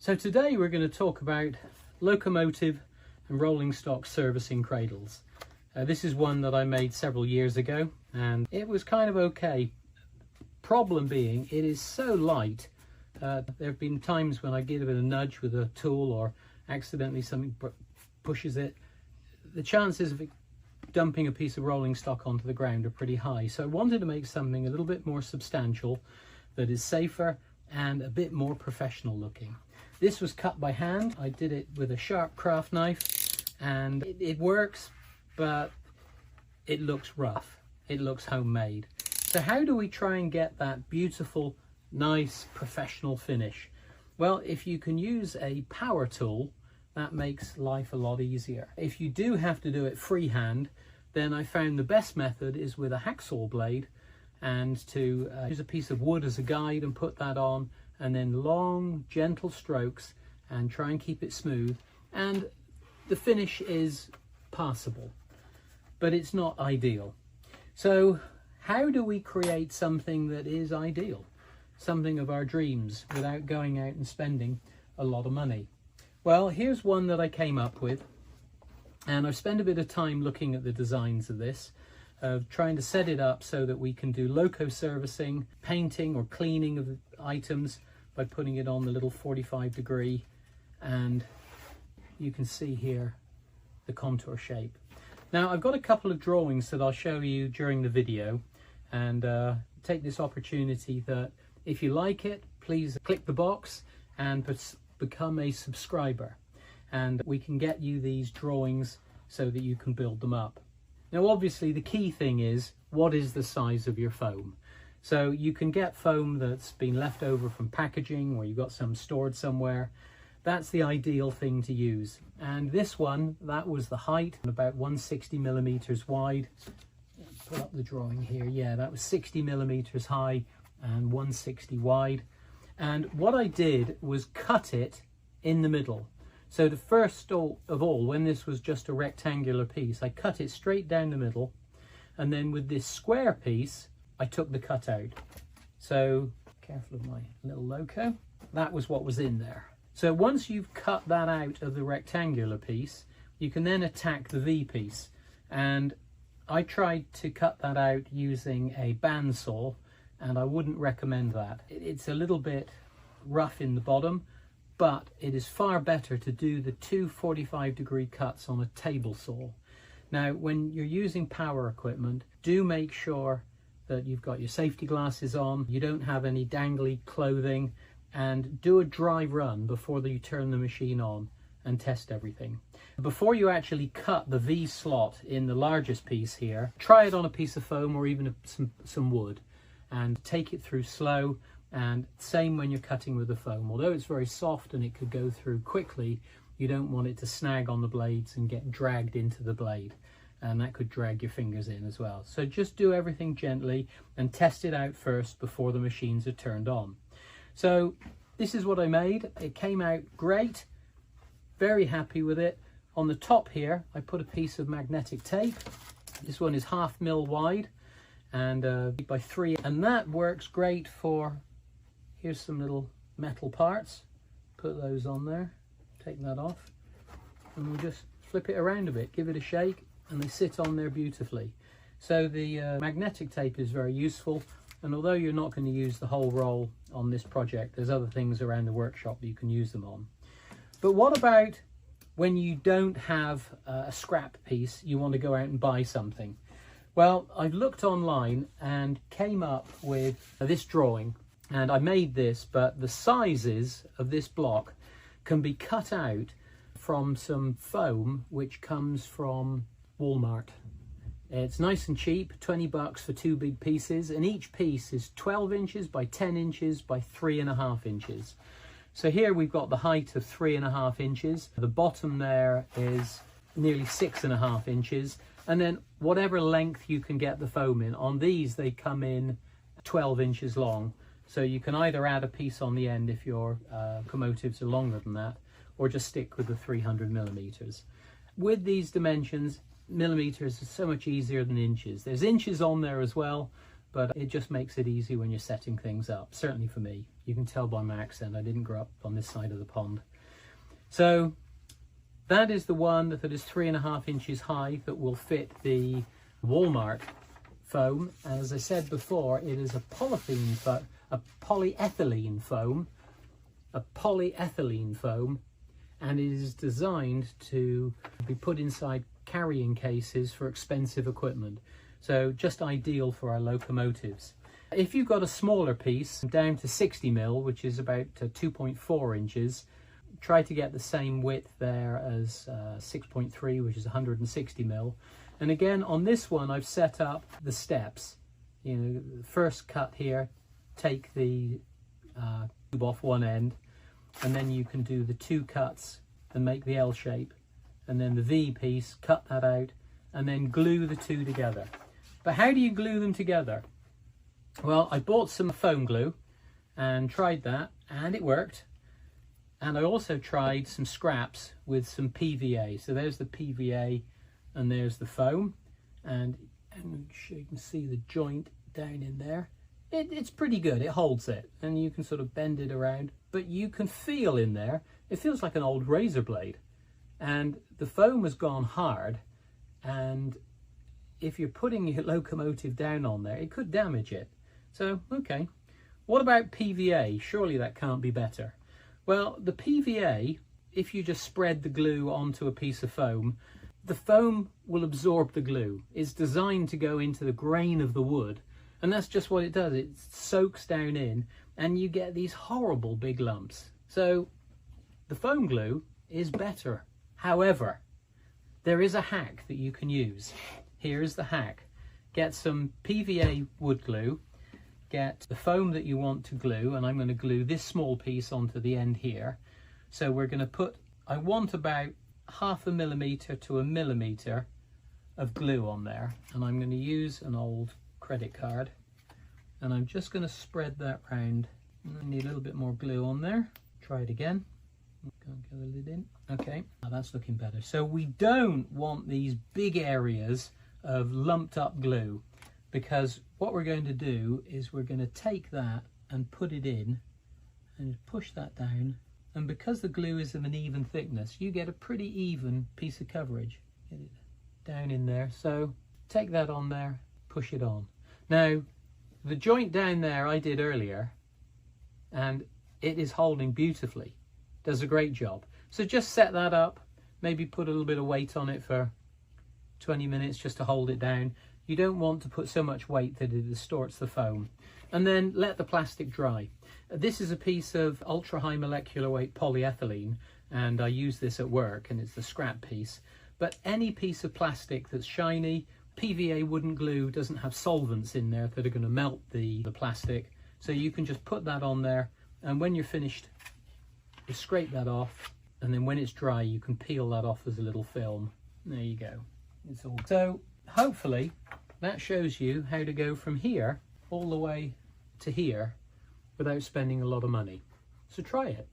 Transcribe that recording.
So today we're going to talk about locomotive and rolling stock servicing cradles. This is one that I made several years ago and it was kind of okay. Problem being, it is so light. There have been times when I give it a nudge with a tool or accidentally something pushes it. The chances of it dumping a piece of rolling stock onto the ground are pretty high. So I wanted to make something a little bit more substantial that is safer and a bit more professional looking. This was cut by hand. I did it with a sharp craft knife and it works, but it looks rough. It looks homemade. So how do we try and get that beautiful, nice, professional finish? Well, if you can use a power tool, that makes life a lot easier. If you do have to do it freehand, then I found the best method is with a hacksaw blade and to use a piece of wood as a guide and put that on, and then long, gentle strokes and try and keep it smooth. And the finish is passable, but it's not ideal. So how do we create something that is ideal? Something of our dreams without going out and spending a lot of money? Well, here's one that I came up with, and I've spent a bit of time looking at the designs of this, trying to set it up so that we can do loco servicing, painting or cleaning of the items by putting it on the little 45-degree, and you can see here the contour shape. Now I've got a couple of drawings that I'll show you during the video, and take this opportunity that if you like it, please click the box and become a subscriber, and we can get you these drawings so that you can build them up. Now obviously the key thing is, what is the size of your foam? So you can get foam that's been left over from packaging, or you've got some stored somewhere. That's the ideal thing to use. And this one, that was the height, about 160 millimeters wide. Put up the drawing here. Yeah, that was 60 millimeters high and 160 wide. And what I did was cut it in the middle. So the first of all, when this was just a rectangular piece, I cut it straight down the middle. And then with this square piece, I took the cut out. So careful of my little Loco. That was what was in there. So once you've cut that out of the rectangular piece, you can then attack the V piece. And I tried to cut that out using a bandsaw, and I wouldn't recommend that. It's a little bit rough in the bottom, but it is far better to do the two 45-degree cuts on a table saw. Now, when you're using power equipment, do make sure that you've got your safety glasses on, you don't have any dangly clothing, and do a dry run before you turn the machine on and test everything. Before you actually cut the V slot in the largest piece here, try it on a piece of foam or even some wood, and take it through slow. And same when you're cutting with the foam. Although it's very soft and it could go through quickly, you don't want it to snag on the blades and get dragged into the blade, and that could drag your fingers in as well. So just do everything gently and test it out first before the machines are turned on. So this is what I made. It came out great. Very happy with it. On the top here, I put a piece of magnetic tape. This one is 1/2 mil wide and by 3, and that works great for, here's some little metal parts. Put those on there, take that off, and we'll just flip it around a bit, give it a shake, and they sit on there beautifully. So the magnetic tape is very useful, and although you're not going to use the whole roll on this project, there's other things around the workshop that you can use them on. But what about when you don't have a scrap piece, you want to go out and buy something? Well, I've looked online and came up with this drawing, and I made this, but the sizes of this block can be cut out from some foam which comes from Walmart. It's nice and cheap, 20 bucks for 2 big pieces, and each piece is 12 inches by 10 inches by 3.5 inches. So here we've got the height of 3.5 inches. The bottom there is nearly 6.5 inches. And then whatever length you can get the foam in. On these, they come in 12 inches long. So you can either add a piece on the end if your locomotives are longer than that, or just stick with the 300 millimeters. With these dimensions, millimeters is so much easier than inches. There's inches on there as well, but it just makes it easy when you're setting things up, certainly for me. You can tell by my accent, I didn't grow up on this side of the pond. So that is the one that is 3.5 inches high that will fit the Walmart foam. As I said before, it is a polyethylene foam, and it is designed to be put inside carrying cases for expensive equipment. So just ideal for our locomotives. If you've got a smaller piece down to 60mm, which is about 2.4 inches, try to get the same width there as 6.3, which is 160mm. And again, on this one, I've set up the steps. You know, the first cut here, take the tube off one end, and then you can do the 2 cuts and make the L shape, and then the V piece, cut that out, and then glue the 2 together. But how do you glue them together? Well, I bought some foam glue and tried that, and it worked. And I also tried some scraps with some PVA. So there's the PVA and there's the foam, and you can see the joint down in there. It's pretty good, it holds it, and you can sort of bend it around, but you can feel in there, it feels like an old razor blade. And the foam has gone hard, and if you're putting your locomotive down on there, it could damage it. So, okay. What about PVA? Surely that can't be better. Well, the PVA, if you just spread the glue onto a piece of foam, the foam will absorb the glue. It's designed to go into the grain of the wood, and that's just what it does. It soaks down in, and you get these horrible big lumps. So the foam glue is better. However, there is a hack that you can use. Here is the hack. Get some PVA wood glue, get the foam that you want to glue, and I'm going to glue this small piece onto the end here. So we're going to put, I want about 0.5 millimeter to 1 millimeter of glue on there, and I'm going to use an old credit card, and I'm just going to spread that round. I need a little bit more glue on there. Try it again. Can't get the lid in. Okay, now that's looking better. So we don't want these big areas of lumped up glue, because what we're going to do is we're going to take that and put it in and push that down, and because the glue is of an even thickness, you get a pretty even piece of coverage. Get it down in there. So take that on there, push it on. Now the joint down there I did earlier, and it is holding beautifully, does a great job. So just set that up, maybe put a little bit of weight on it for 20 minutes just to hold it down. You don't want to put so much weight that it distorts the foam. And then let the plastic dry. This is a piece of ultra high molecular weight polyethylene, and I use this at work, and it's the scrap piece. But any piece of plastic that's shiny, PVA wooden glue doesn't have solvents in there that are going to melt the plastic. So you can just put that on there, and when you're finished, you scrape that off, and then when it's dry, you can peel that off as a little film. There you go. It's all. So hopefully that shows you how to go from here all the way to here without spending a lot of money. So try it.